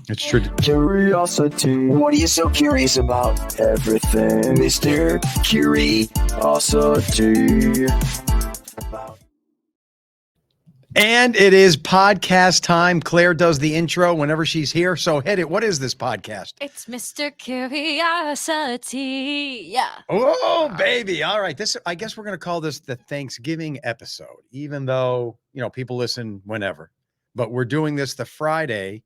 It's true. Curiosity. What are you so curious about? Everything, Mr. Curiosity. And it is podcast time. Claire does the intro whenever she's here. So hit it. What is this podcast? It's Mr. Curiosity. Yeah. Oh, baby. All right. I guess we're going to call this the Thanksgiving episode, even though, people listen whenever. But we're doing this the Friday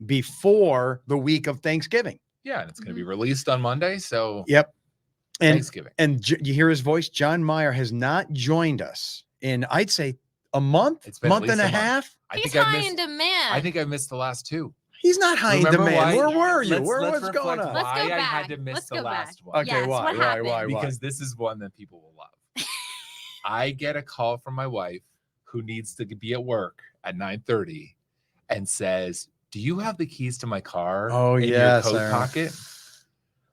before the week of Thanksgiving. Yeah, and it's going to be released on Monday. So, yep. And, Thanksgiving. And you hear his voice? John Meyer has not joined us in, I'd say, a month, it's been month and a half. He's high in demand. I think I missed the last two. He's not high in demand. Where were you? What's going on? Let's go I back. had to miss the last one. Okay, yes, why? Because this is one that people will love. I get a call from my wife who needs to be at work at 9:30 and says, "Do you have the keys to my car in your coat pocket?"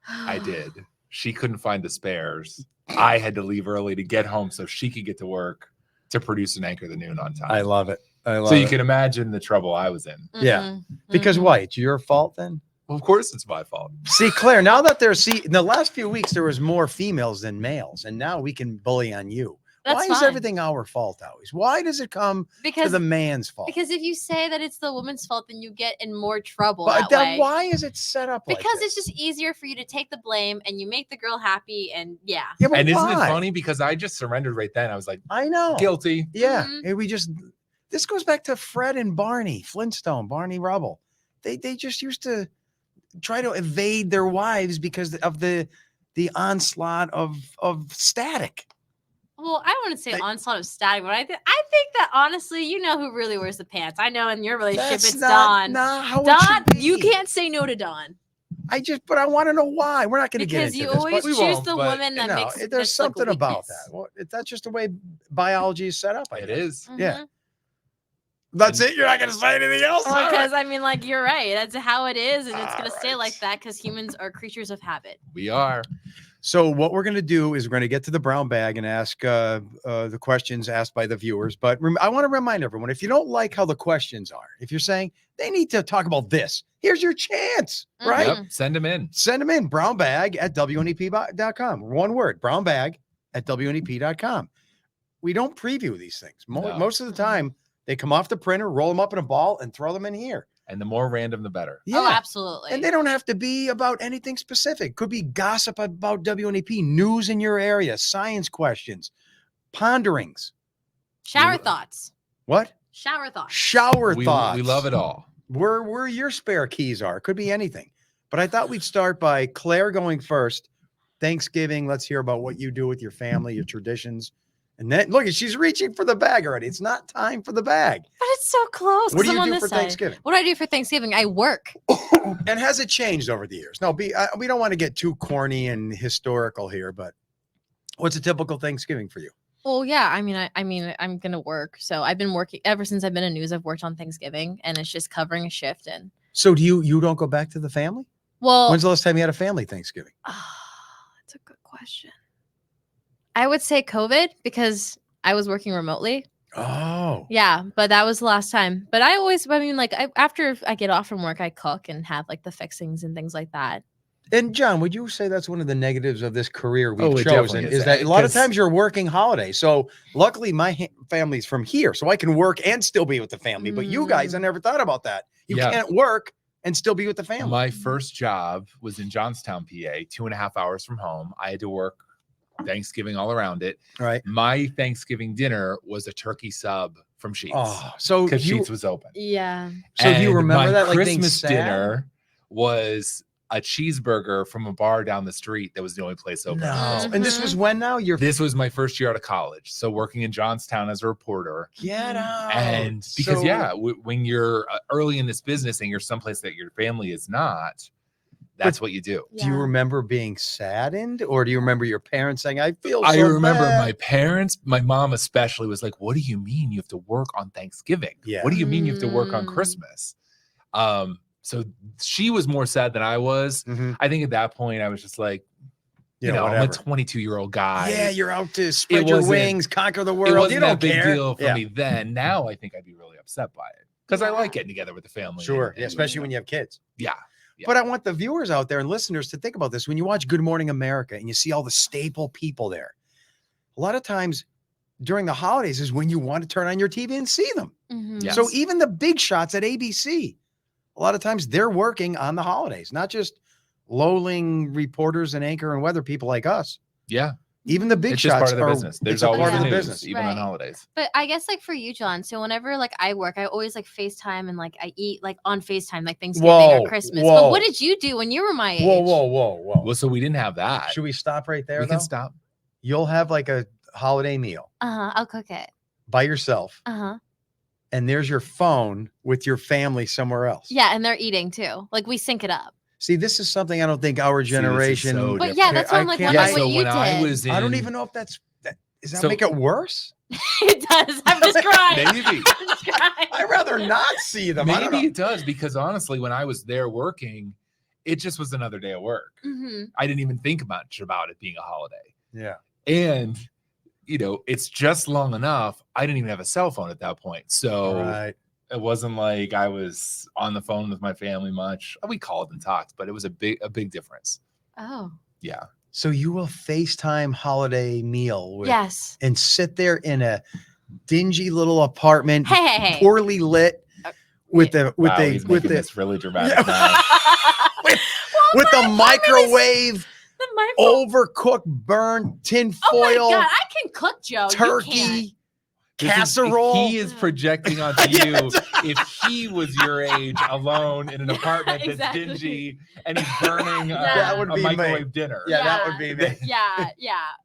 I did. She couldn't find the spares. I had to leave early to get home so she could get to work to produce an Anchor the Noon on time. I love it. So you can imagine the trouble I was in. Mm-hmm. Yeah. Because why? It's your fault then? Well, of course it's my fault. See, Claire, now that in the last few weeks, there was more females than males, and now we can bully on you. Why is everything our fault always? Why does it come to the man's fault? Because if you say that it's the woman's fault, then you get in more trouble. But that way. Why is it set up like Because this? it's just easier for you to take the blame and you make the girl happy. And yeah. But and why? Isn't it funny? Because I just surrendered right then. I was like, I know. Guilty. Yeah. Mm-hmm. And this goes back to Fred and Barney Flintstone, Barney Rubble. They just used to try to evade their wives because of the onslaught of static. Well, I wouldn't say onslaught of static, but I think that honestly, you know who really wears the pants. I know in your relationship, it's Dawn. Dawn, you can't say no to Dawn. But I want to know why. We're not going to get into this. Because you always choose the woman that makes. There's something about that. Well, that's just the way biology is set up. It is. Mm-hmm. Yeah. That's it. You're not going to say anything else. Well, because you're right. That's how it is, and it's going to stay like that because humans are creatures of habit. We are. So what we're going to do is we're going to get to the brown bag and ask the questions asked by the viewers. But I want to remind everyone, if you don't like how the questions are, if you're saying they need to talk about this, here's your chance, right? Yep. Send them in. brownbag@WNEP.com. One word, brownbag@WNEP.com. We don't preview these things. Most of the time, they come off the printer, roll them up in a ball, and throw them in here. And the more random, the better. Yeah. Oh, absolutely. And they don't have to be about anything specific. Could be gossip about WNEP, news in your area, science questions, ponderings. Shower thoughts. What? Shower thoughts. Shower thoughts. We love it all. Where your spare keys are. Could be anything. But I thought we'd start by Claire going first. Thanksgiving. Let's hear about what you do with your family, your traditions. And then look, she's reaching for the bag already. It's not time for the bag. But it's so close. What do you do for Thanksgiving? What do I do for Thanksgiving? I work. And has it changed over the years? No, we don't want to get too corny and historical here, but what's a typical Thanksgiving for you? Well, yeah. I mean, I'm gonna work. So I've been working ever since I've been in news. I've worked on Thanksgiving, and it's just covering a shift. And so, do you don't go back to the family? Well, when's the last time you had a family Thanksgiving? That's a good question. I would say COVID because I was working remotely. Oh. Yeah, but that was the last time. But after I get off from work, I cook and have the fixings and things like that. And John, would you say that's one of the negatives of this career we've it chosen? definitely Is that a lot of times you're working holidays. So luckily my family's from here, so I can work and still be with the family. But you guys, I never thought about that. You can't work and still be with the family. My first job was in Johnstown, PA, 2.5 hours from home. I had to work Thanksgiving all around it. Right. My Thanksgiving dinner was a turkey sub from Sheetz. Oh, so because Sheetz was open. Yeah. So do you remember that? Christmas dinner was a cheeseburger from a bar down the street that was the only place open. No. Mm-hmm. And this was when now? This was my first year out of college. So working in Johnstown as a reporter. Get out. And because, when you're early in this business and you're someplace that your family is not, that's what you do. Do you remember being saddened, or do you remember your parents saying, I feel so I remember bad? my parents, my mom especially, was like, what do you mean you have to work on Thanksgiving? Yeah. What do you mean you have to work on Christmas? So she was more sad than I was. Mm-hmm. I think at that point I was just like, I'm a 22-year-old guy. Yeah, you're out to spread your wings, conquer the world. It wasn't you don't that big care. deal for me then. Now I think I'd be really upset by it. because I like getting together with the family. Sure. Yeah, especially when you have kids. Yeah. But I want the viewers out there and listeners to think about this. When you watch Good Morning America and you see all the staple people there, a lot of times during the holidays is when you want to turn on your TV and see them. Yes. So even the big shots at ABC, a lot of times they're working on the holidays, not just lowling reporters and anchor and weather people like us. Yeah. Even the big It's just shots part of the are business. There's it's a always part the of the news, business. even on holidays. But I guess like for you, John, so whenever like I work, I always like FaceTime and like I eat like on FaceTime, like Thanksgiving or Christmas. whoa. But what did you do when you were my age? Whoa. Well, so we didn't have that. Should we stop right there? We though? can stop. You'll have like a holiday meal I'll cook it. by yourself. And there's your phone with your family somewhere else. Yeah, and they're eating too. Like we sync it up. See, this is something I don't think our generation. so But yeah, that's what I'm like wondering what you did. I don't even know if does that So- make it worse? It does. I'm just crying. Maybe. I'm just crying. I'd rather not see them. I don't Maybe know. it does, because honestly, when I was there working, it just was another day of work. I didn't even think much about it being a holiday. Yeah. And, it's just long enough. I didn't even have a cell phone at that point. So it wasn't like I was on the phone with my family much. We called and talked, but it was a big difference. Oh. Yeah. So you will FaceTime holiday meal with, Yes. and sit there in a dingy little apartment, Hey. poorly lit, with the He's making this really dramatic Yeah. now. with the microwave, The overcooked, burnt tin Oh my foil, God, I can cook, Joe. You can't. turkey, casserole. He is projecting onto you if he was your age alone in an apartment that's Exactly. dingy and he's burning That would a be me. microwave dinner. Yeah, that would be me. Yeah.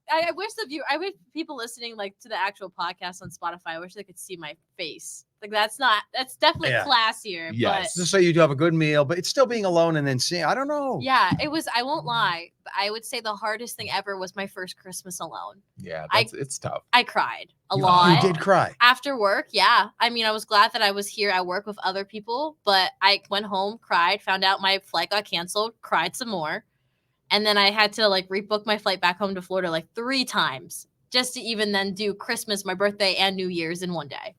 I wish I wish people listening like to the actual podcast on Spotify, I wish they could see my face. Like that's definitely Yeah. classier. Yes. Just so you do have a good meal, but it's still being alone and then seeing. I don't know. But yeah, it was. I won't lie. I would say the hardest thing ever was my first Christmas alone. Yeah, it's tough. I cried a lot. You did cry. After work, yeah. I mean, I was glad that I was here at work with other people, but I went home, cried, found out my flight got canceled, cried some more. And then I had to like rebook my flight back home to Florida like 3 times just to even then do Christmas, my birthday, and New Year's in one day.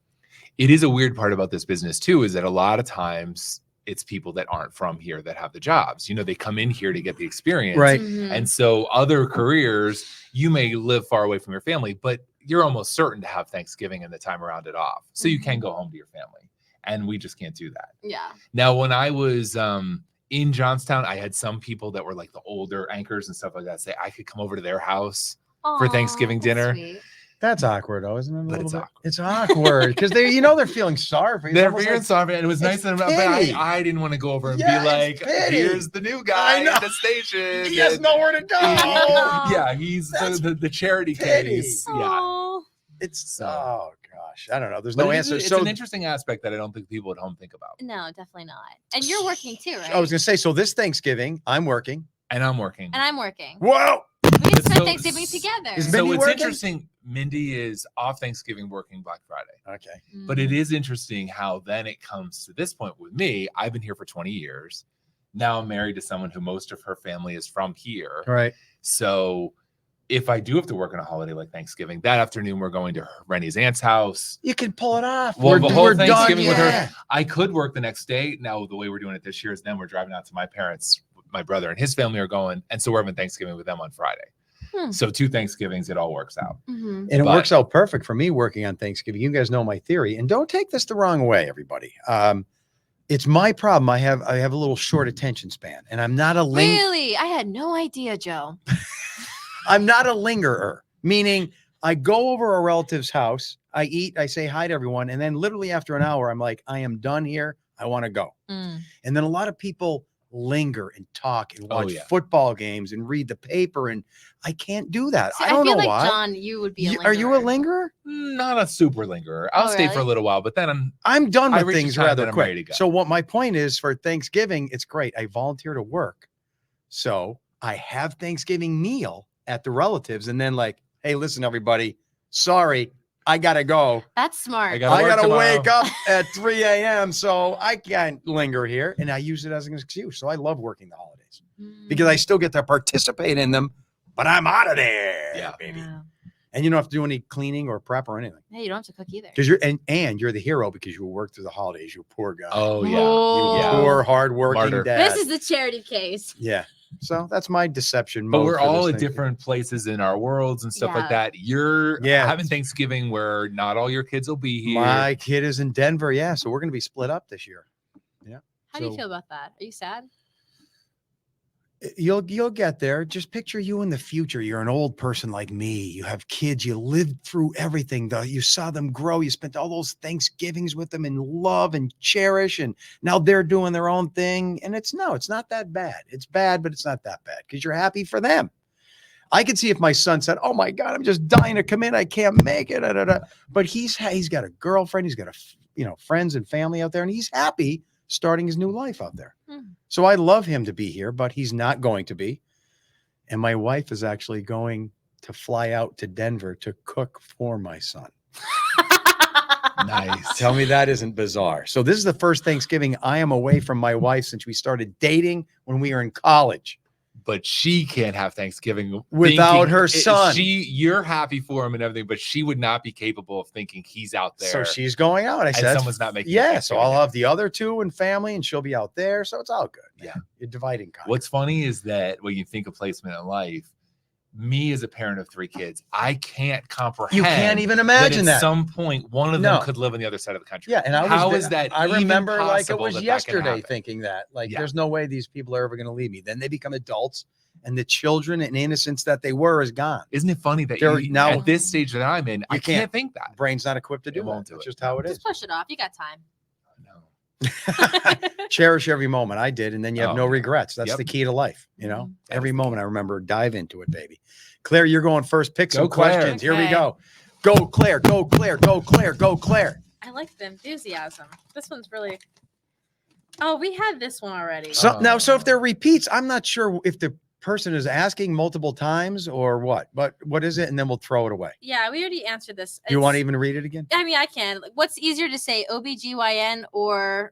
It is a weird part about this business too, is that a lot of times it's people that aren't from here that have the jobs. They come in here to get the experience. Right. Mhm. And so other careers, you may live far away from your family, but you're almost certain to have Thanksgiving and the time around it off. So you can go home to your family. And we just can't do that. Yeah. Now, when I was in Johnstown, I had some people that were like the older anchors and stuff like that say I could come over to their house for Thanksgiving Aw, dinner. that's sweet. That's awkward, though, isn't it? But it's awkward. It's awkward because they're feeling sorry for you. They're It's being almost sorry, and it was nice of them, but pity. I didn't want to go over and Yeah, be like, it's pity. here's the new guy I know. at the station. he has and- nowhere to go. Yeah, he's That's the charity pity. case. Yeah. Aw. It's oh gosh, I don't know. There's But no it is- answer. It's So an interesting aspect that I don't think people at home think about. No, definitely not. And you're working too, right? I was gonna say, so this Thanksgiving, I'm working. And I'm working. And I'm working. Whoa! We can But spend so- Thanksgiving together. Is So Mindi it's working? interesting. Mindy is off Thanksgiving working Black Friday. Okay. But it is interesting how then it comes to this point with me. I've been here for 20 years. Now I'm married to someone who most of her family is from here. All right. So if I do have to work on a holiday like Thanksgiving, that afternoon we're going to Rennie's aunt's house. You can pull it off. Well, the whole Thanksgiving with her, yeah. I could work the next day. Now the way we're doing it this year is then we're driving out to my parents. My brother and his family are going, and so we're having Thanksgiving with them on Friday. So 2 Thanksgivings, it all works out. Mhm. And it But- works out perfect for me working on Thanksgiving. You guys know my theory, and don't take this the wrong way, everybody. It's my problem. I have a little short attention span, and I'm not a Really? I had no idea, Joe. I'm not a lingerer, meaning I go over a relative's house, I eat, I say hi to everyone, and then literally after an hour, I'm like, I am done here. I want to go. Mm. And then a lot of people linger and talk and watch yeah. football games and read the paper, and I can't do that. See, I don't feel know like why. John, you would be a Are you a lingerer. lingerer? Not a super lingerer. I'll Oh, stay for a really? little while, but then I'm done I with reach a things time rather that I'm ready to quick. go. So what my point is for Thanksgiving, it's great. I volunteer to work. So I have Thanksgiving meal at the relatives and then like, hey, listen, everybody, sorry, I gotta go. That's smart. I gotta I work gotta tomorrow. wake up at 3 a.m. So I can't linger here. And I use it as an excuse. So I love working the holidays because I still get to participate in them, but I'm out of there, Yeah. baby. Wow. And you don't have to do any cleaning or prep or anything. Yeah, you don't have to cook either. Because you're the hero because you work through the holidays. You poor guy. Oh yeah. Oh. You poor hardworking Martyr. dad. This is the charity case. Yeah. So that's my deception. But mode we're for this all at thing. different places in our worlds and stuff Yeah. like that. You're having Thanksgiving where not all your kids will be here. My kid is in Denver. Yeah. So we're going to be split up this year. Yeah. How do you feel about that? Are you sad? You'll get there. Just picture you in the future. You're an old person like me. You have kids. You lived through everything. You saw them grow. You spent all those Thanksgivings with them in love and cherish. And now they're doing their own thing. And it's not that bad. It's bad, but it's not that bad because you're happy for them. I could see if my son said, "Oh my God, I'm just dying to come in. I can't make it." But he's got a girlfriend. He's got friends and family out there, and he's happy starting his new life out there. So I love him to be here, but he's not going to be. And my wife is actually going to fly out to Denver to cook for my son. Nice. Tell me that isn't bizarre. So this is the first Thanksgiving I am away from my wife since we started dating when we were in college. But she can't have Thanksgiving without her son. You're happy for him and everything, but she would not be capable of thinking he's out there. So she's going out. I said, someone's not making. Yeah. So I'll have the other two and family, and she'll be out there. So it's all good. Yeah. You're dividing. Conquer. What's funny is that when you think of placement in life, me as a parent of 3 kids, I can't comprehend. You can't even imagine that. At some point, one of them could live on the other side of the country. Yeah, and how is that? I remember like it was that yesterday thinking that. Like, there's no way these people are ever going to leave me. Then they become adults, and the children and innocence that they were is gone. Isn't it funny that now at this stage that I'm in, I can't think that. Brain's not equipped to do won't that. do It's it. just how it is. Just push it off. You got time. Cherish every moment. I did, and then you have no regrets. That's Yep. the key to life. Every moment I remember, dive into it, baby. Claire, you're going first. Pick some questions. Here we go. Go, Claire. Go, Claire. Go, Claire. Go, Claire. I like the enthusiasm. This one's really. Oh, we had this one already. So if there are repeats, I'm not sure if the person is asking multiple times or what. But what is it? And then we'll throw it away. Yeah, we already answered this. You want to even read it again? I mean, I can. What's easier to say, OBGYN or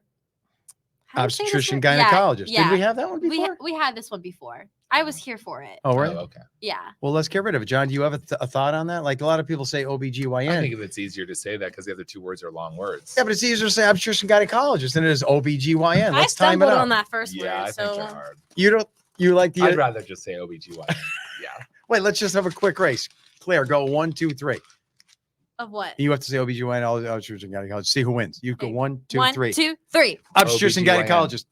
obstetrician gynecologist? Yeah. Did we have that one before? We had this one before. I was here for it. Oh, really? Okay. Yeah. Well, let's get rid of it. John, do you have a thought on that? Like a lot of people say OBGYN. I think it's easier to say that because the other 2 words are long words. Yeah, but it's easier to say obstetrician gynecologist than it is OBGYN. Let's time it stumbled up. on that first word. I think they're hard. You like the? I'd rather just say OBGYN. Yeah. Wait, let's just have a quick race. Claire, go 1, 2, 3. Of what? You have to say OBGYN, obstetrician gynecologist. See who wins. You go 1, 2, 3. 1, 2, 3. Obstetrician gynecologist.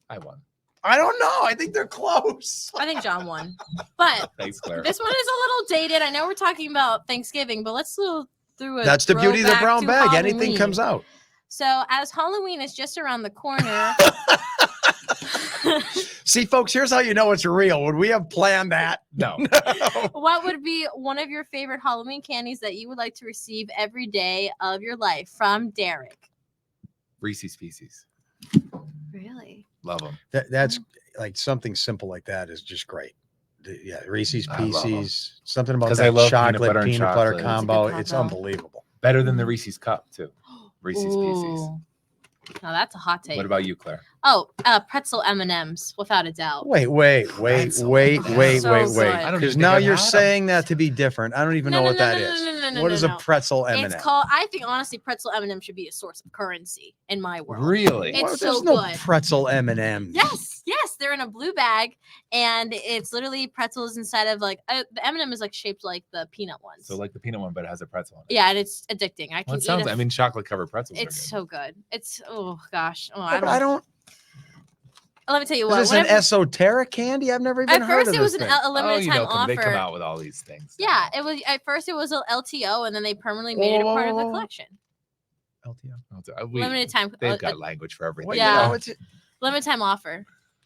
I won. I don't know. I think they're close. I think John won. But thanks, Claire. This one is a little dated. I know we're talking about Thanksgiving, but let's through a. That's the beauty of the brown bag. Halloween. Anything comes out. So as Halloween is just around the corner. See, folks, here's how you know it's real. Would we have planned that? No. What would be one of your favorite Halloween candies that you would like to receive every day of your life? From Derek. Reese's Pieces. Really? Love them. That's like something simple like that is just great. Yeah, Reese's I love 'em. Pieces. Something about 'Cause I that love chocolate peanut peanut butter butter, and chocolate. combo. It's a good It's combo. unbelievable. Better than the Reese's Cup, too. Reese's Pieces. Ooh. Now that's a hot take. What about you, Claire? Oh, pretzel M&Ms, without a doubt. Wait. That's so good. I don't Because even now think you're I've had 'em. saying that to be different. I don't even know what that is. What is a pretzel M&M? It's called. I think honestly, pretzel M&M should be a source of currency in my world. Really? It's Well, so there's no good. pretzel M&M. Yes, they're in a blue bag, and it's literally pretzels inside of like the M&M is like shaped like the peanut ones. So like the peanut one, but it has a pretzel in it. Yeah, and it's addicting. I can Well, it eat sounds. it. I mean, chocolate covered pretzels. It's are good. so good. It's oh gosh. Oh, Yeah, but I don't. Let me tell you Is what. this an esoteric candy? I've never even At heard first, of it was this a thing. limited time offer. They come out with all these things. Yeah, it was at first it was a LTO, and then they permanently made it a part of the collection. LTO. Limited time. They've got language for everything. Well, Yeah. you know, it's- Limited time offer.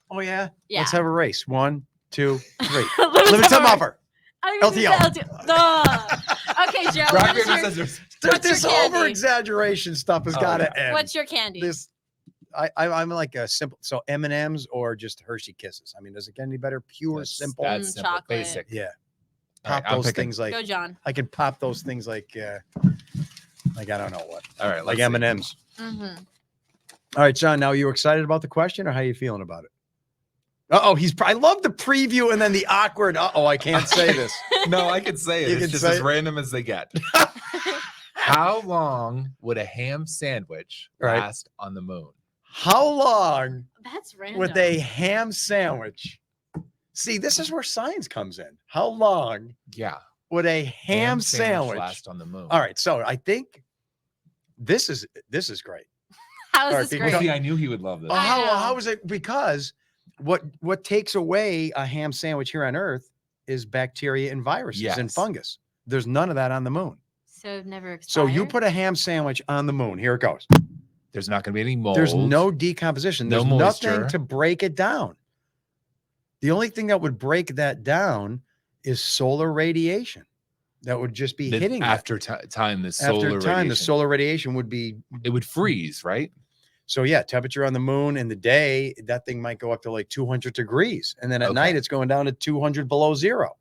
Oh yeah. Yeah. Let's have a race. 1, 2, 3. Limited Limited time offer. I didn't even LTO. say LTO. Duh. Okay, Joe. Rock, what is paper, your- scissors. What's your This candy? over exaggeration stuff has Oh, got to yeah. end. What's your candy? This? I'm like a simple. So M&Ms or just Hershey Kisses. I mean, does it get any better? Pure, That's- simple. That's simple, chocolate. basic. Yeah. All right, Pop I'm those picking. things like Go, John. I could pop those things like I don't know what. All right, Like let's see. M&Ms. Mm-hmm. All right, John. Now, are you excited about the question, or how are you feeling about it? Uh-oh, I love the preview and then the awkward, I can't say this. No, I can say it. You It's can just say as it? random as they get. How long would a ham sandwich Right. last on the moon? How long That's random. would a ham sandwich? See, this is where science comes in. How long Yeah. would a ham sandwich last on the moon? All right, so I think this is great. How All is right, this people- great? See, I knew he would love this. Oh, I know. how is it? Because what takes away a ham sandwich here on Earth is bacteria and viruses and Yes. fungus. There's none of that on the moon. So it never expired. So you put a ham sandwich on the moon. Here it goes. There's not going to be any mold. There's no decomposition. No There's moisture. nothing to break it down. The only thing that would break that down is solar radiation. That would just be hitting it. after time. The solar After time, the radiation. solar radiation would be. It would freeze, right? So yeah, temperature on the moon in the day, that thing might go up to like 200 degrees. And then at Okay. night, it's going down to 200 below zero.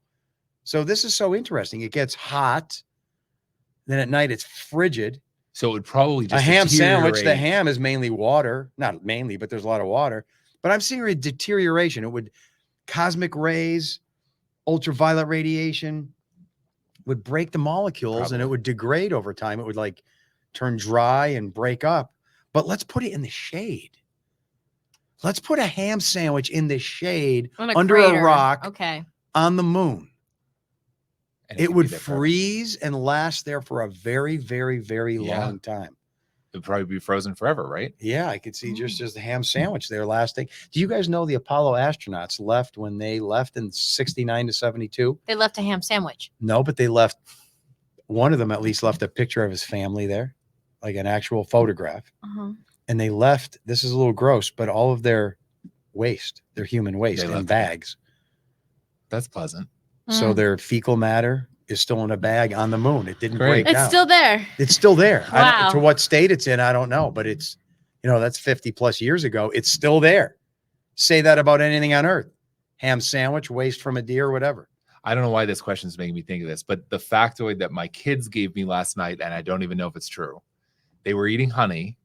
So this is so interesting. It gets hot. Then at night, it's frigid. So it would probably just A ham sandwich, the deteriorate. ham is mainly water. Not mainly, but there's a lot of water. But I'm seeing a deterioration. It would, cosmic rays, ultraviolet radiation would break the molecules and it Probably. would degrade over time. It would like turn dry and break up. But let's put it in the shade. Let's put a ham sandwich in the shade On a under crater. a rock Okay. on the moon. And It could would be there forever. freeze and last there for a very, very, very Yeah. long time. It would probably be frozen forever, right? Yeah, I could see just a ham sandwich there lasting. Do you guys know the Apollo astronauts left when they left in 69 to 72? They left a ham sandwich. No, but they left, one of them at least left a picture of his family there, like an actual photograph. Uh-huh. And they left, this is a little gross, but all of their waste, their human waste They in left it. bags. That's pleasant. So Mm. their fecal matter is still in a bag on the moon. It didn't Great. break It's down. still there. It's still there. Wow. To what state it's in, I don't know, but it's, that's 50 plus years ago. It's still there. Say that about anything on Earth. Ham sandwich, waste from a deer, whatever. I don't know why this question is making me think of this, but the factoid that my kids gave me last night, and I don't even know if it's true. They were eating honey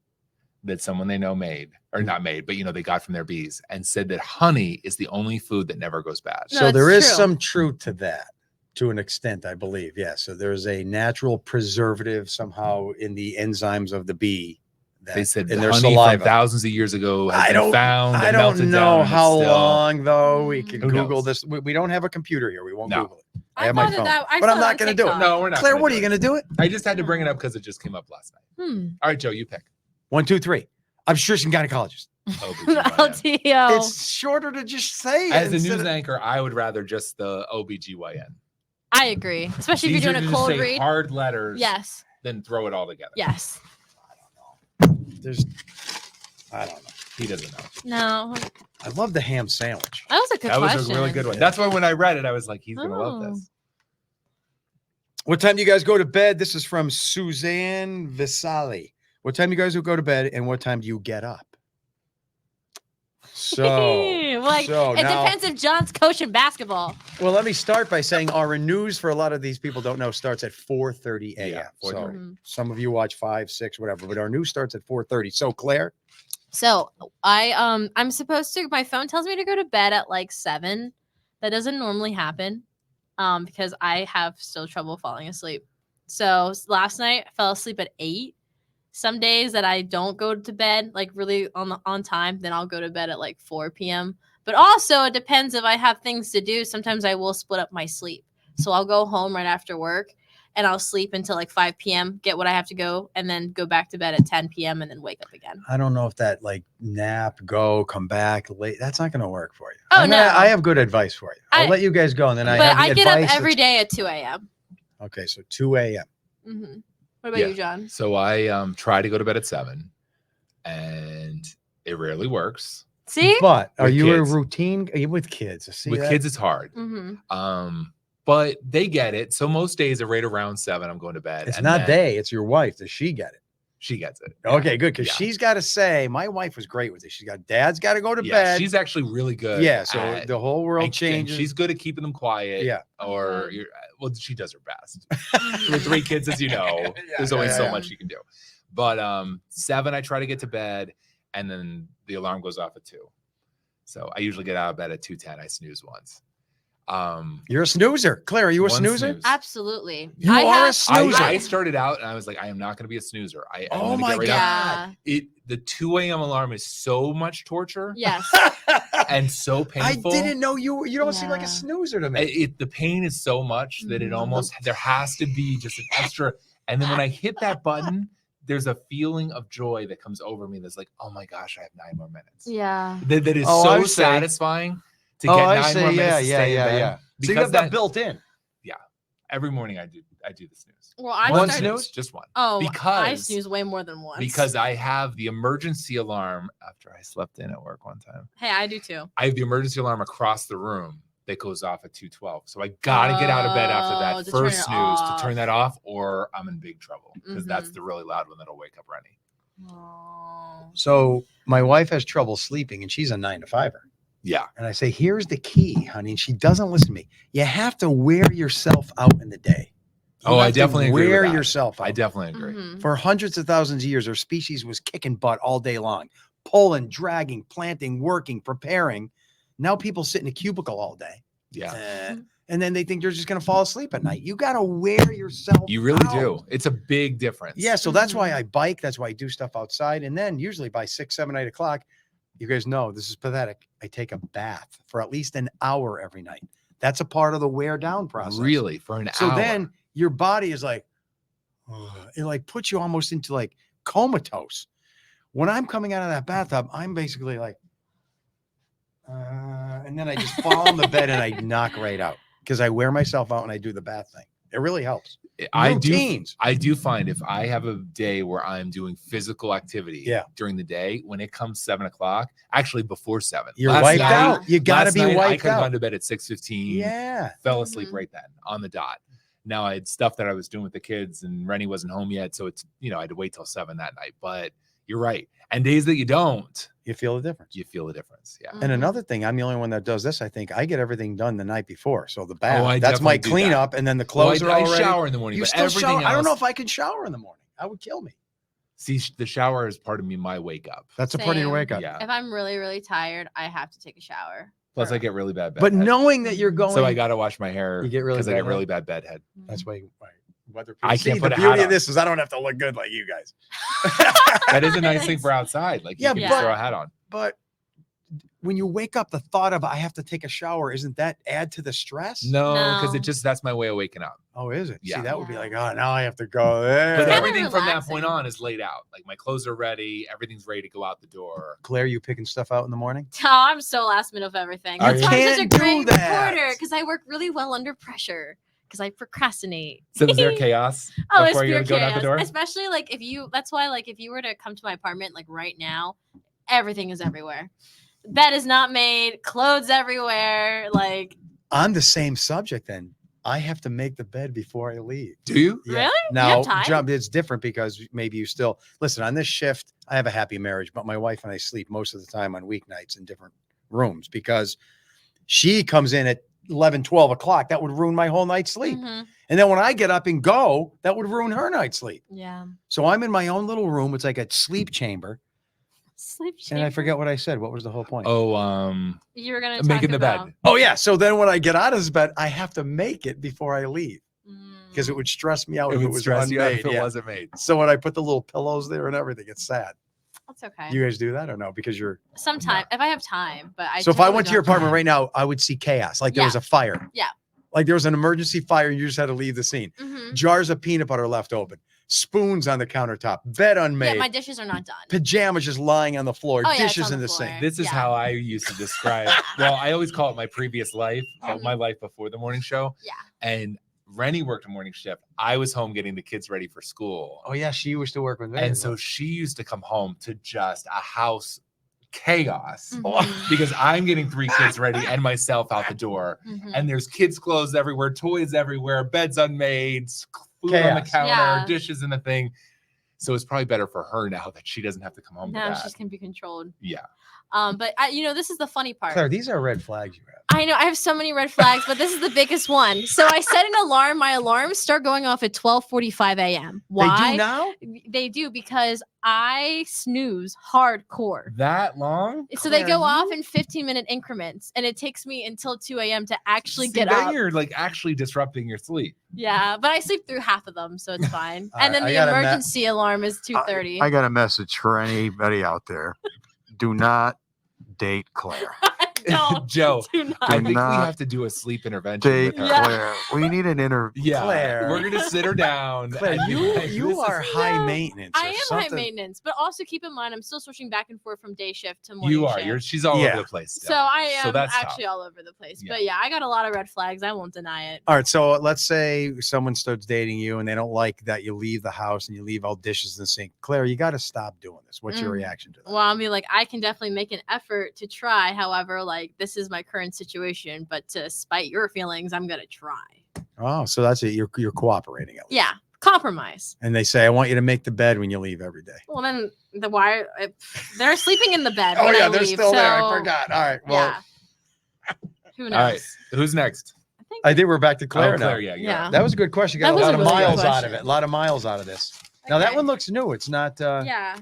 that someone they know made, or not made, but they got from their bees, and said that honey is the only food that never goes bad. No, So there it's is true. some truth to that, to an extent, I believe. Yeah. So there's a natural preservative somehow in the enzymes of the bee. They said in the their honey saliva. from thousands of years ago has I been don't- found. I and don't melted know down and how it's still- long though. We can Who Google knows? this. We don't have a computer here. We won't No. Google it. I have my thought of phone, that- I but saw I'm it not on going to do it. TikTok. No, we're not. Claire, gonna what do are you it. going to do it? I just had to bring it up because it just came up last night. All right, Joe, you pick. 1, 2, 3. Obstetrician gynecologist. OBGYN. LTO. It's shorter to just say. it As a instead news of- anchor, I would rather just the OBGYN. I agree. Especially if Easier you're doing to a just cold say read. hard letters Yes. than throw it all together. Yes. There's, I don't know. He doesn't know. No. I love the ham sandwich. That was a good That was question. a really good one. Yeah. That's why when I read it, I was like, he's going to love Oh. this. What time do you guys go to bed? This is from Suzanne Visali. What time do you guys will go to bed and what time do you get up? So, like, so it now- depends if John's coaching basketball. well, let me start by saying our news for a lot of these people don't know starts at 4:30 a.m. Yeah, so 4:30. Mhm. some of you watch 5, 6, whatever, but our news starts at 4:30. So Claire, So I'm supposed to, my phone tells me to go to bed at like 7. That doesn't normally happen because I have still trouble falling asleep. So last night I fell asleep at 8. Some days that I don't go to bed like really on time, then I'll go to bed at like 4 p.m. But also it depends if I have things to do. Sometimes I will split up my sleep. So I'll go home right after work and I'll sleep until like 5 p.m., get what I have to go, and then go back to bed at 10 p.m. and then wake up again. I don't know if that like nap, go, come back late. That's not going to work for you. Oh, I'm gonna- no. I have good advice for you. I'll I- let you guys go, and then I But have the I get advice up every that's- day at 2 a.m. Okay, so 2 a.m. Mm-hmm. What about Yeah. you, John? So I try to go to bed at 7, and it rarely works. See? But are With you kids. a routine? Are you with kids? See With that? kids, it's hard. Mm-hmm. But they get it. So most days at right around 7, I'm going to bed. It's and not then they, it's your wife. Does she get it? She gets it. Okay, good. Because Yeah. she's got to say, my wife was great with it. She's got dad's got to go to Yeah, bed. she's actually really good. Yeah, so at- the whole world and changes. she's good at keeping them quiet. Yeah. Or well, she does her best. With 3 kids, as you know, there's yeah, only so yeah. much you can do. But 7, I try to get to bed, and then the alarm goes off at 2. So I usually get out of bed at 2:10. I snooze once. You're a snoozer. Claire, are you a One snoozer? snooze. Absolutely. You are a snoozer. I started out and I was like, I am not going to be a snoozer. I'm Oh gonna my get right God. up. The 2 a.m. alarm is so much torture Yes. and so painful. I didn't know you don't seem like a Yeah. snoozer to me. The pain is so much that it Mhm. almost, there has to be just an extra. And then when I hit that button, there's a feeling of joy that comes over me that's like, oh my gosh, I have 9 more minutes. Yeah. That is Oh, so I see. satisfying to get 9 more minutes to stay in bed. So you Because got that built in. every morning I do the snooze. Well, I One started. snooze? Just one. Oh, I Because- snooze way more than once. Because I have the emergency alarm after I slept in at work one time. Hey, I do too. I have the emergency alarm across the room that goes off at 2:12. So I got to get out of bed after Oh, that to first turn it snooze off. to turn that off, or I'm in big trouble because that's Mhm. the really loud one that'll wake up Rennie. Oh. So my wife has trouble sleeping and she's a 9 to 5er. Yeah. And I say, here's the key, honey. And she doesn't listen to me. You have to wear yourself out in the day. You Oh, I have to definitely agree with wear that. yourself out. I definitely agree. Mhm. For hundreds of thousands of years, our species was kicking butt all day long, pulling, dragging, planting, working, preparing. Now people sit in a cubicle all day. Yeah. And then they think they're just going to fall asleep at night. You got to wear yourself You really out. do. It's a big difference. Yeah. So that's why Mhm. I bike. That's why I do stuff outside. And then usually by 6, 7, 8 o'clock, you guys know this is pathetic. I take a bath for at least an hour every night. That's a part of the wear down process. Really, for an So hour. then your body is like, it like puts you almost into like comatose. When I'm coming out of that bathtub, I'm basically like, and then I just fall on the bed and I knock right out because I wear myself out and I do the bath thing. It really helps. I Routines. do find if I have a day where I'm doing physical activity Yeah. during the day, when it comes 7 o'clock, actually before 7, You're last wiped night- out. You got to last be night, I wiped could have out. gone to bed at 6:15. Yeah. Fell asleep Mhm. right then on the dot. Now I had stuff that I was doing with the kids and Rennie wasn't home yet. So it's, I had to wait till 7 that night, but you're right. And days that you don't, You feel the difference. you feel the difference. Yeah. Mhm. And another thing, I'm the only one that does this. I think I get everything done the night before. So the bath, I that's my definitely do that. cleanup. And then the Well, clothes are I all ready. shower in the morning, You but still everything shower? else. I don't know if I could shower in the morning. That would kill me. See, the shower is part of my wake up. That's a part of your Same. wake up. Yeah. If I'm really, really tired, I have to take a shower. Plus, I get really bad But bedhead. knowing that you're going, So I got to wash my hair You get really because I get bad really bad bedhead. that's why weatherproof. I See, can't put the a beauty hat of on. this is I don't have to look good like you guys. That is a nice thing for outside. Like, Yeah, you can but- just throw a hat on. But when you wake up, the thought of I have to take a shower, isn't that add to the stress? No, because No. that's my way of waking up. Oh, is it? Yeah. See, that would be Yeah. like, oh, now I have to go there. But kinda everything from that point relaxing. on is laid out. Like, my clothes are ready. Everything's ready to go out the door. Claire, you picking stuff out in the morning? Oh, I'm so last minute of everything. I That's why I'm such a can't do great that. reporter because I work really well under pressure because I procrastinate. So is there chaos Oh, it's before pure you're going out the chaos. door? Especially like that's why like if you were to come to my apartment like right now, everything is everywhere. Bed is not made, clothes everywhere. Like On the same subject, then I have to make the bed before I leave. Do you? Really? You Now, have time? John, it's different because maybe you still listen on this shift. I have a happy marriage, but my wife and I sleep most of the time on weeknights in different rooms because she comes in at 11, 12 o'clock. That would ruin my whole night's sleep. Mhm. And then when I get up and go, that would ruin her night's sleep. Yeah. So I'm in my own little room. It's like a sleep chamber. Sleep And I chamber. forget what I said. What was the whole point? Oh, You were gonna making talk the about, bed. Oh, yeah. So then when I get out of this bed, I have to make it before I leave because it would stress me out It if it would was stress you out unmade. if it Yeah. wasn't made. So when I put the little pillows there and everything, it's sad. That's okay. You guys do that or no? Because you're Sometime if I have time, but I. so if I typically went to your don't have apartment time. right now, I would see chaos. Like there was a fire. Yeah. Like there was an emergency fire and you just had to leave the scene. Mhm. Jars of peanut butter left open, spoons on the countertop, bed unmade, Yeah, my dishes are not done. pajamas just lying on the floor, Oh, yeah, it's dishes on in the the floor. sink. This is Yeah. how I used to describe. Well, I always call it my previous life, my life before the morning show. Yeah. And Rennie worked a morning shift. I was home getting the kids ready for school. Oh yeah, she used to work with me. And so she used to come home to just a house chaos Mhm. because I'm getting 3 kids ready and myself out the door. Mhm. And there's kids' clothes everywhere, toys everywhere, beds unmade, food on the Chaos. counter, Yeah. dishes in the thing. So it's probably better for her now that she doesn't have to come home to Now that. she can be controlled. Yeah. But this is the funny part. Claire, these are red flags you have. I know I have so many red flags, but this is the biggest one. So I set an alarm. My alarms start going off at 12:45 a.m. Why? They do now? They do because I snooze hardcore. That long? So they go off in 15-minute increments, and it takes me until 2 a.m. to actually get then up. You're like actually disrupting your sleep. Yeah, but I sleep through half of them, so it's fine. All And then right, the emergency alarm is 2:30. I got a message for anybody out there. Do not date Claire. No, Joe, do not. I think we not have to do a sleep intervention Date with her. Yeah. Claire. We need an interview. Yeah, Claire. we're gonna sit her down. Claire, and be like, you this are is- high No, maintenance. I or am high something. maintenance, but also keep in mind I'm still switching back and forth from day shift to morning You are. shift. She's all Yeah. over the place. So Still. I am that's actually tough. all over the place. Yeah. But yeah, I got a lot of red flags. I won't deny it. All right, so let's say someone starts dating you and they don't like that you leave the house and you leave all dishes in the sink. Claire, you got to stop doing this. What's your reaction to that? Well, I'll be like, I can definitely make an effort to try. However, like this is my current situation, but to spite your feelings, I'm gonna try. Oh, so that's it. You're cooperating. At least. Yeah, compromise. And they say, I want you to make the bed when you leave every day. Well, then they're sleeping in the bed. Oh, when yeah, I they're leave, still there. I so, forgot. All right. Well, yeah. Who knows? All right, who's next? I think we're back to Claire Oh, now. Claire, yeah, you're Yeah. right. That was a good question. Got That a was lot a of really good miles out of question. it. A lot of miles out of this. Now, that Okay. one looks new. It's not. Yeah.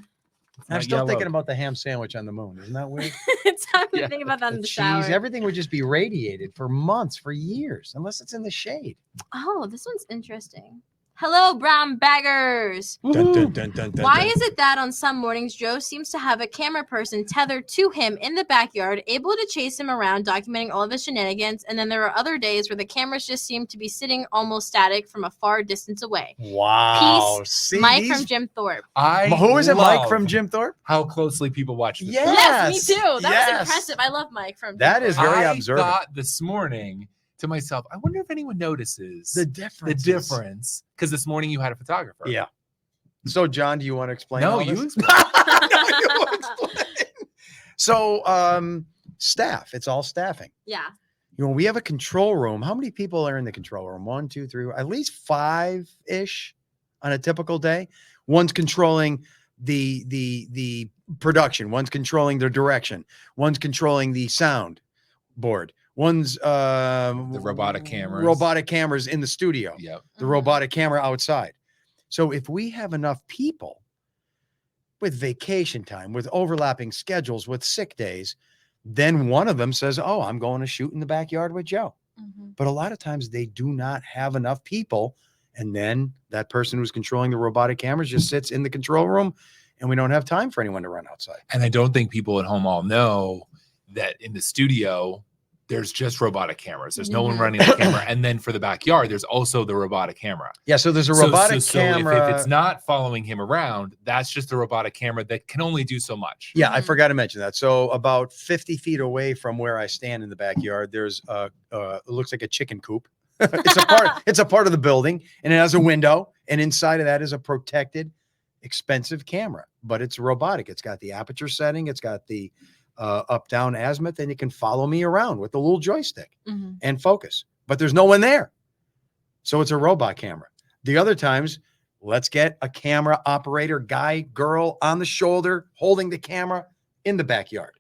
I'm not still thinking yellowed. about the ham sandwich on the moon. Isn't that weird? It's time to Yeah. think about that in The the cheese, shower. everything would just be radiated for months, for years, unless it's in the shade. Oh, this one's interesting. Hello, brown baggers. Dun, dun, dun, dun, dun, Why dun. is it that on some mornings Joe seems to have a camera person tethered to him in the backyard, able to chase him around, documenting all of his shenanigans, and then there are other days where the cameras just seem to be sitting almost static from a far distance away? Wow. Peace, See, Mike these- from Jim Thorpe. Who is it? Mike love from Jim Thorpe? How closely people watch this. Yeah. Yes, me Yes, too. That yes. was impressive. I love Mike from Jim That Thorpe. is very I observant. thought this morning to myself, I wonder if anyone notices The the difference. difference. Because this morning you had a photographer. Yeah. So, John, do you want to explain? No, all you this? explain. No, you explain. So, staff. It's all staffing. Yeah. We have a control room. How many people are in the control room? 1, 2, 3, at least 5-ish on a typical day. One's controlling the production. One's controlling the direction. One's controlling the sound board. One's The robotic cameras. Robotic cameras in the studio. Yep. The robotic camera outside. So if we have enough people with vacation time, with overlapping schedules, with sick days, then one of them says, oh, I'm going to shoot in the backyard with Joe. Mhm. But a lot of times they do not have enough people. And then that person who's controlling the robotic cameras just sits in the control room and we don't have time for anyone to run outside. And I don't think people at home all know that in the studio, there's just robotic cameras. There's no one Mhm. running the camera. And then for the backyard, there's also the robotic camera. Yeah. So there's a So- robotic so camera. if it's not following him around, that's just the robotic camera that can only do so much. Yeah, I Mhm. forgot to mention that. So about 50 feet away from where I stand in the backyard, there's it looks like a chicken coop. It's a part of the building, and it has a window, and inside of that is a protected, expensive camera, but it's robotic. It's got the aperture setting, it's got the up down azimuth, and it can follow me around with the little joystick Mhm. and focus. But there's no one there. So it's a robot camera. The other times, let's get a camera operator, guy, girl on the shoulder, holding the camera in the backyard.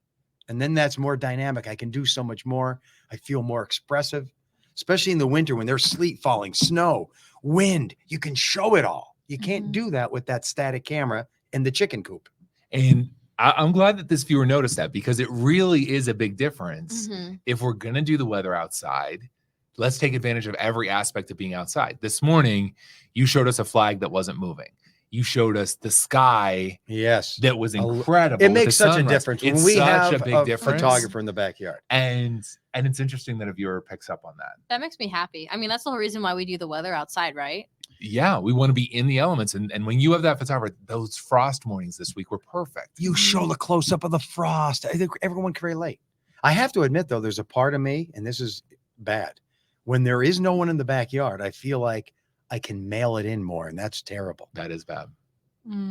And then that's more dynamic. I can do so much more. I feel more expressive, especially in the winter when there's sleet falling, snow, wind. You can show it all. You can't Mhm. do that with that static camera in the chicken coop. And I'm glad that this viewer noticed that because it really is a big difference. Mhm. If we're going to do the weather outside, let's take advantage of every aspect of being outside. This morning, you showed us a flag that wasn't moving. You showed us the sky Yes. that was A l- incredible. It with the makes such a sunrise. difference when It's we such have a big a difference. photographer in the backyard. And it's interesting that a viewer picks up on that. That makes me happy. I mean, that's the whole reason why we do the weather outside, right? Yeah, we want to be in the elements. And when you have that photographer, those frost mornings this week were perfect. You show the close up of the frost. I think everyone can relate. I have to admit, though, there's a part of me, and this is bad. When there is no one in the backyard, I feel like I can mail it in more, and that's terrible. That is bad.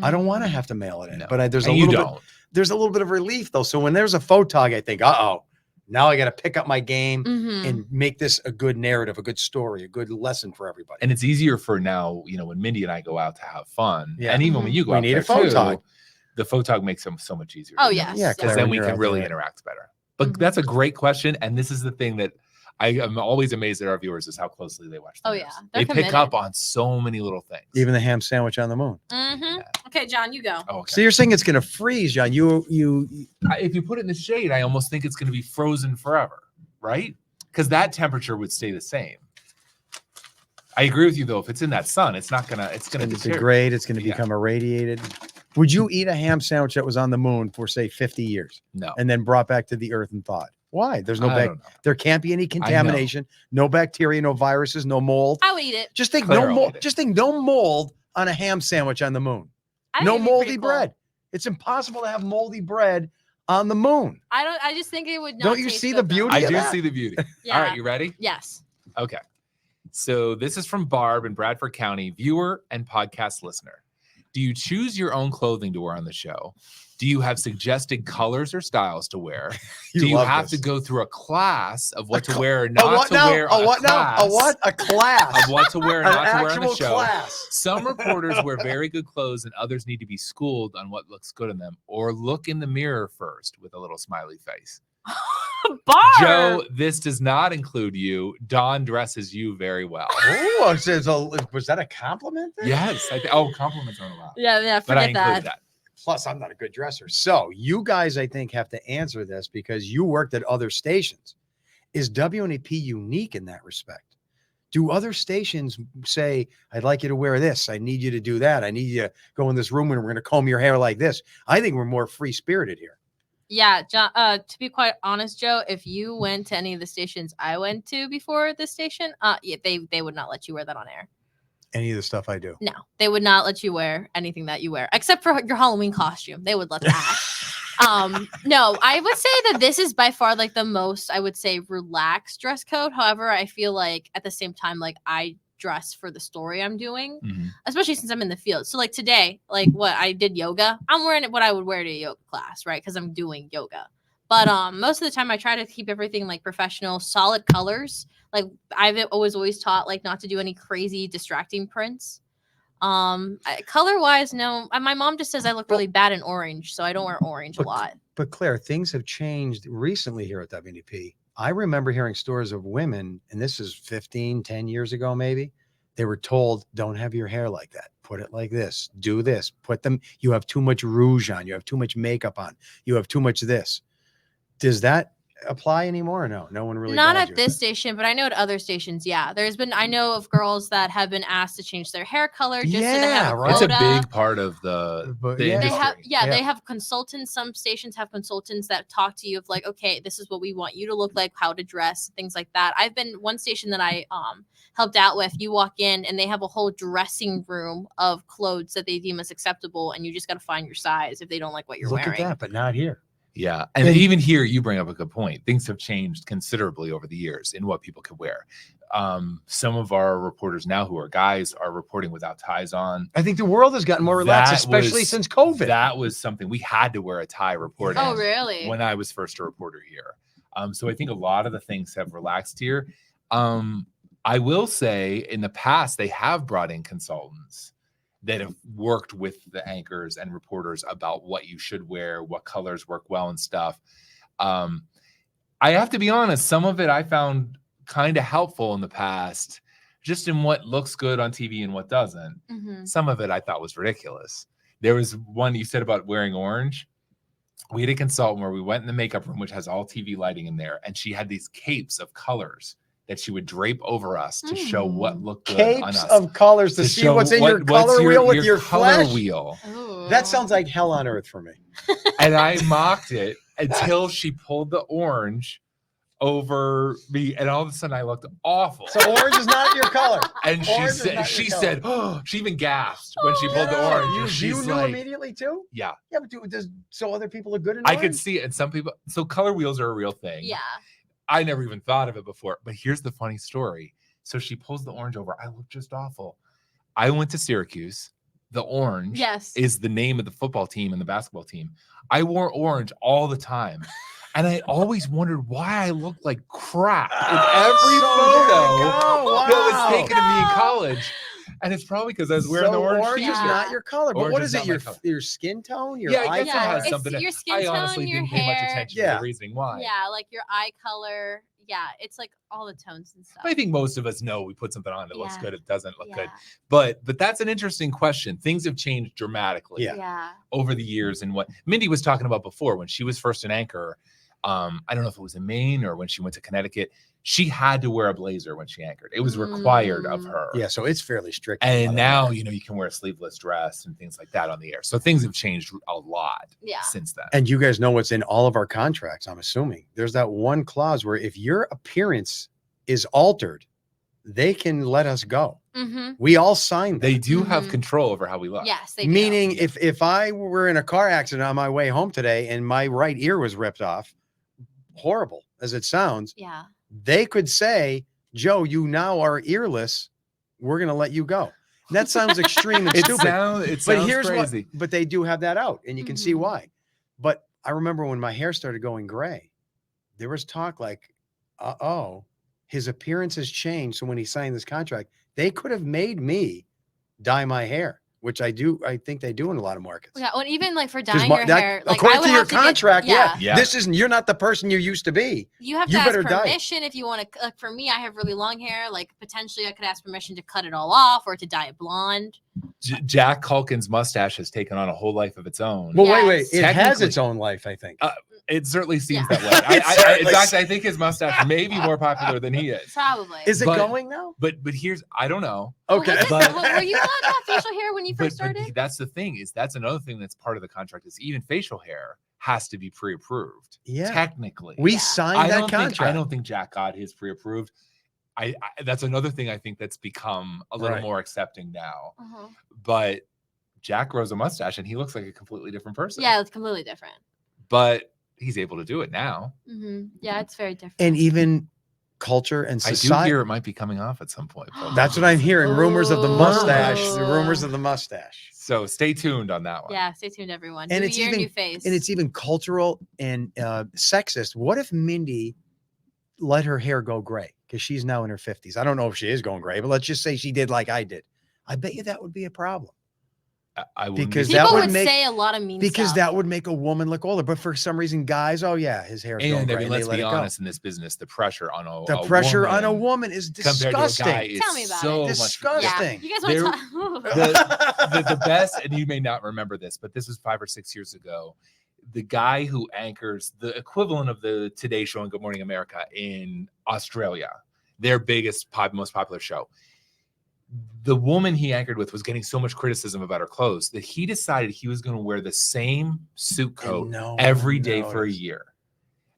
I don't want to have to mail it in, No. but there's a And you little bit. don't. There's a little bit of relief though. So when there's a photog, I think, now I got to pick up my game Mhm. and make this a good narrative, a good story, a good lesson for everybody. And it's easier for now, when Mindi and I go out to have fun. Yeah. And even when you go We out need there a photog. too, the photog makes them so much easier. Oh, to do. yes. Yeah, Because Claire, then when we you're can out really there. interact better. But Mhm. that's a great question. And this is the thing that I am always amazed at our viewers is how closely they watch the Oh, news. yeah. They They're pick up committed. on so many little things. Even the ham sandwich on the moon. Mm-hmm. Okay, John, you go. Oh, okay. So you're saying it's going to freeze, John? If you put it in the shade, I almost think it's going to be frozen forever, right? Because that temperature would stay the same. I agree with you though. If it's in that sun, it's not gonna. It's gonna degrade. It's going to become irradiated. Would you eat a ham sandwich that was on the moon for say 50 years? No. And then brought back to the earth and thawed? Why? There's no I don't know. There can't be any contamination. No bacteria, no viruses, no mold. I would eat it. Just think Claire no will mold. eat it. Just think no mold on a ham sandwich on the moon. I think No it'd be moldy pretty cool. bread. It's impossible to have moldy bread on the moon. I just think it would not. Don't you taste see good, the though. beauty? I of do that? see the beauty. Yeah. All right, you ready? Yes. Okay. So this is from Barb in Bradford County, viewer and podcast listener. Do you choose your own clothing to wear on the show? Do you have suggested colors or styles to wear? Do you love have this. to go through a class of what to wear or A not what to now? wear? A what now? A what? A class. Of what to wear and An not to wear on the actual show. class. Some reporters wear very good clothes and others need to be schooled on what looks good on them, or look in the mirror first with a little smiley face. Bar. Joe, this does not include you. Dawn dresses you very well. Oh, was that a compliment? then? Yes. Compliments aren't allowed. Yeah. But I Forget included that. that. Plus, I'm not a good dresser. So you guys, I think, have to answer this because you worked at other stations. Is WNEP unique in that respect? Do other stations say, I'd like you to wear this. I need you to do that. I need you to go in this room and we're going to comb your hair like this. I think we're more free spirited here. Yeah, John, to be quite honest, Joe, if you went to any of the stations I went to before this station, yeah, they would not let you wear that on air. Any of the stuff I do. No, they would not let you wear anything that you wear, except for your Halloween costume. They would let that. No, I would say that this is by far like the most, I would say, relaxed dress code. However, I feel like at the same time, like I dress for the story I'm doing, especially since I'm in the field. So like today, like what I did yoga, I'm wearing what I would wear to a yoga class, right? Because I'm doing yoga. But most of the time I try to keep everything like professional, solid colors. Like I've always taught like not to do any crazy distracting prints. Color wise, no. My mom just says I look really bad in orange, so I don't wear orange a lot. But Claire, things have changed recently here at WNEP. I remember hearing stories of women, and this is 10 years ago, maybe. They were told, don't have your hair like that. Put it like this. Do this. You have too much rouge on. You have too much makeup on. You have too much this. Does that apply anymore or no? No one really. Not at this station, but I know at other stations, yeah. I know of girls that have been asked to change their hair color just so they have a right. It's a quota. big part of the yeah. industry. They have consultants. Some stations have consultants that talk to you of like, okay, this is what we want you to look like, how to dress, things like that. I've been one station that I helped out with. You walk in and they have a whole dressing room of clothes that they deem as acceptable, and you just got to find your size if they don't like what you're wearing. Look at that, but not here. Yeah. And even here, you bring up a good point. Things have changed considerably over the years in what people could wear. Some of our reporters now who are guys are reporting without ties on. I think the world has gotten more relaxed, especially since COVID. That was something we had to wear a tie reporting. Oh, really? When I was first a reporter here. So I think a lot of the things have relaxed here. I will say in the past, they have brought in consultants that have worked with the anchors and reporters about what you should wear, what colors work well and stuff. I have to be honest, some of it I found kind of helpful in the past, just in what looks good on TV and what doesn't. Some of it I thought was ridiculous. There was one you said about wearing orange. We had a consultant where we went in the makeup room, which has all TV lighting in there, and she had these capes of colors that she would drape over us to show what looked good on us. Capes of colors to see what's in your color wheel with your color flesh. wheel. Ooh. That sounds like hell on earth for me. And I mocked it until she pulled the orange over me, and all of a sudden I looked awful. So orange is not your color. And Orange is not your color. oh, she even gasped when she pulled the orange. And You she's knew like, immediately too? yeah, Yeah, but so other people look good in I orange? could see it. And some people, so color wheels are a real thing. Yeah. I never even thought of it before. But here's the funny story. So she pulls the orange over. I look just awful. I went to Syracuse. The orange is the name of the football team and the basketball team. I wore orange all the time. And I always wondered why I looked like crap in every photo that was taken of me in college. And it's probably because I was wearing the orange is t-shirt. not your color. But Orange what is is it? not my color. Your skin tone? Your Yeah, eye I guess it color? has it's something. your skin I tone, honestly your didn't pay much hair. attention to Yeah. the reasoning why. Yeah, like your eye color. Yeah, it's like all the tones and stuff. But I think most of us know we put something on that looks Yeah. good. It doesn't look good. Yeah. But that's an interesting question. Things have changed dramatically Yeah. over the years. And what Mindy was talking about before, when she was first an anchor, I don't know if it was in Maine or when she went to Connecticut, she had to wear a blazer when she anchored. It was required of her. Yeah, so it's fairly strict. And now, you can wear a sleeveless dress and things like that on the air. So things have changed a lot since then. And you guys know what's in all of our contracts, I'm assuming. There's that one clause where if your appearance is altered, they can let us go. Mm-hmm. We all signed that. They do have control over how we look. Yes, they do. Meaning if I were in a car accident on my way home today and my right ear was ripped off, horrible as it sounds, they could say, Joe, you now are earless. We're going to let you go. And that sounds extreme and stupid. It sounds crazy. But they do have that out, and you can see why. But I remember when my hair started going gray, there was talk like, his appearance has changed. So when he signed this contract, they could have made me dye my hair, which I think they do in a lot of markets. Yeah, well, even like for dyeing your hair, like according I would to your have contract, to yeah, this isn't. You're not the person you used to be. You have to ask permission if you want to. Like for me, I have really long hair. Like potentially, I could ask permission to cut it all off or to dye it blonde. Jack Culkin's mustache has taken on a whole life of its own. Well, wait, it has its own life, I think. It certainly seems that way. In fact, I think his mustache may be more popular than he is. Probably. Is it going now? But here's, I don't know. Okay. Were you allowed to have facial hair when you first started? But that's the thing, that's another thing that's part of the contract is even facial hair has to be pre-approved. Yeah. Technically. We signed that contract. I don't think Jack got his pre-approved. I that's another thing I think that's become a little more accepting now. But Jack grows a mustache and he looks like a completely different person. Yeah, it's completely different. But he's able to do it now. Yeah, it's very different. And even culture and society. I do hear it might be coming off at some point. That's what I'm hearing. Rumors of the mustache. The rumors of the mustache. So stay tuned on that one. Yeah, stay tuned, everyone. And new it's year, even new face. And it's even cultural and sexist. What if Mindy let her hair go gray? Because she's now in her 50s. I don't know if she is going gray, but let's just say she did like I did. I bet you that would be a problem. I would because people that would say a lot of mean because stuff. that would make a woman look older. But for some reason, guys, his hair is going gray. I mean, let's be honest. Go. In this business, the pressure on a woman is disgusting. Compared to a guy is Tell me about so it. Disgusting. Yeah. You guys want to talk? the best, and you may not remember this, but this was 5 or 6 years ago. The guy who anchors the equivalent of the Today Show and Good Morning America in Australia, their biggest, most popular show. The woman he anchored with was getting so much criticism about her clothes that he decided he was going to wear the same suit coat every day for a year.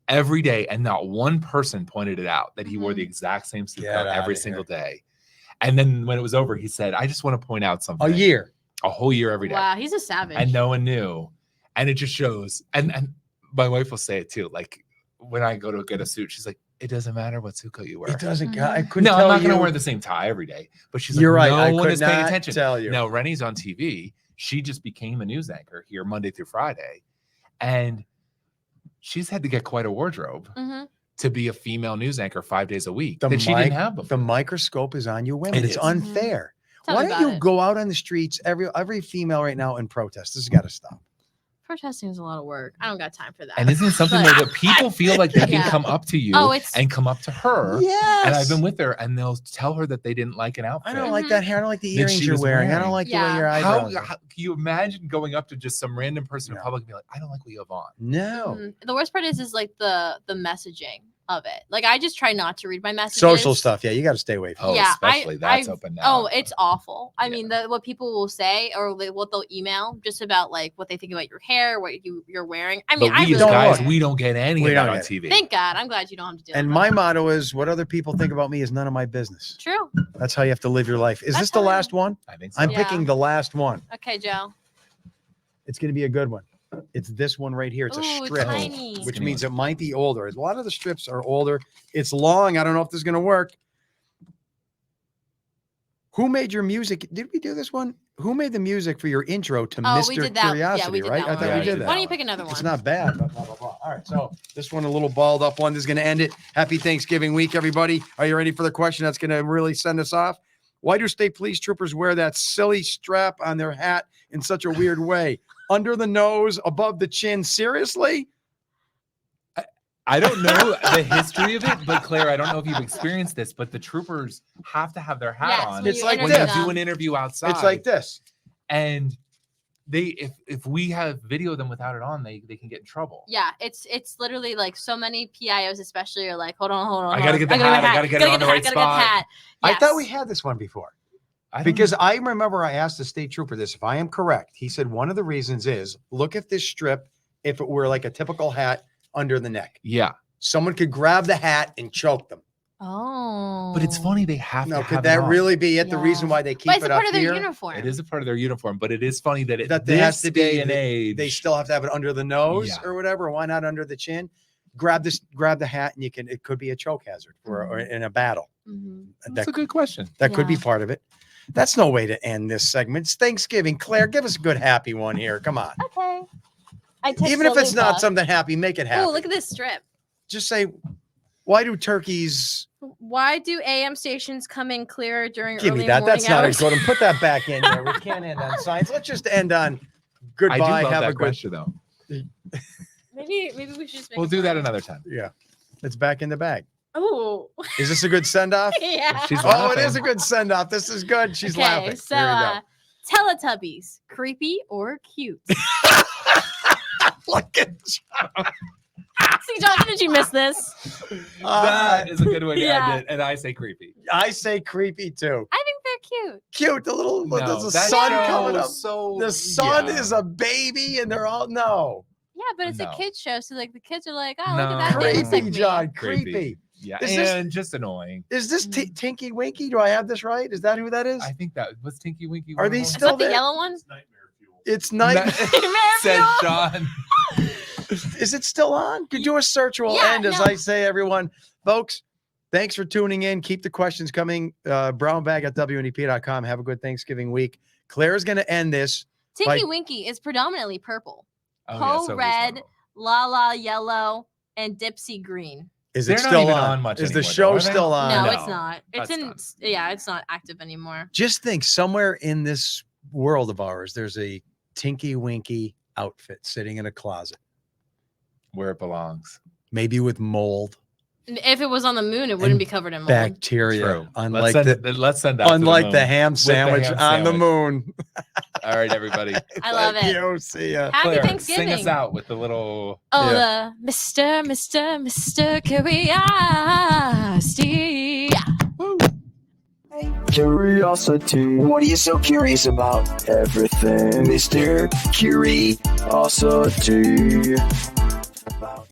Every day. And not one person pointed it out that he wore the exact same suit coat every single day. And then when it was over, he said, I just want to point out something. A whole year every day. Wow, he's a savage. And no one knew. And it just shows. And my wife will say it too. Like when I go to get a suit, she's like, it doesn't matter what suit coat you wear. It doesn't. I couldn't. No, tell I'm not going you. to wear the same tie every day. But she's You're like, right. no one is paying not attention. Tell you. Now, Rennie's on TV. She just became a news anchor here Monday through Friday. And she's had to get quite a wardrobe to be a female news anchor 5 days a week that she didn't have before. The microscope is on you women. It's unfair. Tell Why don't you go out on the streets, every female right now, and protest? This has got to stop. Protesting is a lot of work. I don't got time for that. And isn't it something that people feel like they can come up to you and come up to her? Yes. And I've been with her, and they'll tell her that they didn't like an outfit. I don't like that hair. I don't like the earrings you're wearing. I don't like the way your eyebrows. How can you imagine going up to just some random person in public and be like, I don't like what you have on? No. The worst part is like the messaging of it. Like I just try not to read my messages. Social stuff. Yeah, you got to stay away from. Oh, yeah, especially that's open now. Oh, it's awful. I mean, what people will say or what they'll email just about like what they think about your hair, what you're wearing. I mean, but we as guys, we don't get any of that on TV. Thank God. I'm glad you don't have to do it. And my motto is, what other people think about me is none of my business. True. That's how you have to live your life. Is this the last one? I think so. I'm picking the last one. Okay, Joe. It's going to be a good one. It's this one right here. It's a strip, which means it might be older. A lot of the strips are older. It's long. I don't know if this is going to work. Who made your music? Did we do this one? Who made the music for your intro to Mr. Curiosity, right? I thought we did that. Why don't you pick another one? It's not bad, but blah, blah, blah. All right, so this one, a little balled up one. This is going to end it. Happy Thanksgiving week, everybody. Are you ready for the question that's going to really send us off? Why do state police troopers wear that silly strap on their hat in such a weird way? Under the nose, above the chin. Seriously? I don't know the history of it, but Claire, I don't know if you've experienced this, but the troopers have to have their hat Yes, on. when It's like when this. you do an interview outside. It's like this. And they, if we have video of them without it on, they can get in trouble. Yeah, it's literally like so many PIOs, especially, are like, hold on. I gotta get the hat. I gotta get it on the right spot. I thought Yes. we had this one before. I don't Because know. I remember I asked the state trooper this. If I am correct, he said one of the reasons is look at this strip. If it were like a typical hat under the neck, Yeah, someone could grab the hat and choke them. Oh, but it's funny they have No, to could have that it on. really be it? The Yeah. reason why they keep But it's it a part up of their here? uniform. It is a part of their uniform, but it is funny that it That there has this to be day and the- age They still have to have it under the nose Yeah. or whatever. Why not under the chin? Grab the hat, and it could be a choke hazard or in a battle. Mhm. That's a good question. That could be Yeah. part of it. That's no way to end this segment. It's Thanksgiving. Claire, give us a good happy one here. Come on. Okay. I text Even if it's not Alyssa. something happy, make it happy. Oh, look at this strip. Just say, why do turkeys Why do AM stations come in clearer during give early me that? morning That's not hours? a good one. Put that back in there. We can't end on science. Let's just end on I do goodbye. love Have that a good question though. Maybe we should just make We'll it do that fun. another time. yeah. It's back in the bag. Oh, Is this a good send off? yeah. She's Oh, it laughing. is a good send off. This is good. She's okay, laughing. so Here we go. Teletubbies, creepy or cute? Look at See, John, did you miss this? That is a good way to Yeah. end it. And I say creepy. I say creepy too. I think they're cute. Cute. The little there's a that sun show coming up. So The sun yeah. is a baby, and they're all no Yeah, but it's No. a kids show, so like the kids are like, oh, No. look at that. They look creepy, like me. John. Creepy. Creepy. Yeah, Is this- and just annoying. Is this Mhm. Tinky Winky? Do I have this right? Is that who that is? I think that was Tinky Winky. Are one of these them? Is still that the there? yellow one? It's night. Said Sean. Is it still on? Could do a search. Will Yeah, end as no. I say, everyone. Folks, thanks for tuning in. Keep the questions coming. Brownbag@WNEP.com. Have a good Thanksgiving week. Claire's going to end this. Tinky Like- Winky is predominantly purple. Oh, Ho so it is red, normal. La yellow, and Dipsy green. Is They're it not still even on? on much Is the anymore, show though, are they? still on? No, no, it's not. It's that's in. not. Yeah, it's not active anymore. Just think somewhere in this world of ours, there's a Tinky Winky outfit sitting in a closet, Where it belongs. maybe with mold, If it was on the moon, it wouldn't And be covered in mold. bacteria, True. unlike let's send that. unlike to the moon. ham sandwich ham on the sandwich. moon. All right, everybody. I love Thank it. you. See ya. Happy Claire, Thanksgiving. sing us out with the little. Oh, Yeah. the Mr. Curiosity. Curiosity. What are you so curious about? Everything, Mr. Curiosity.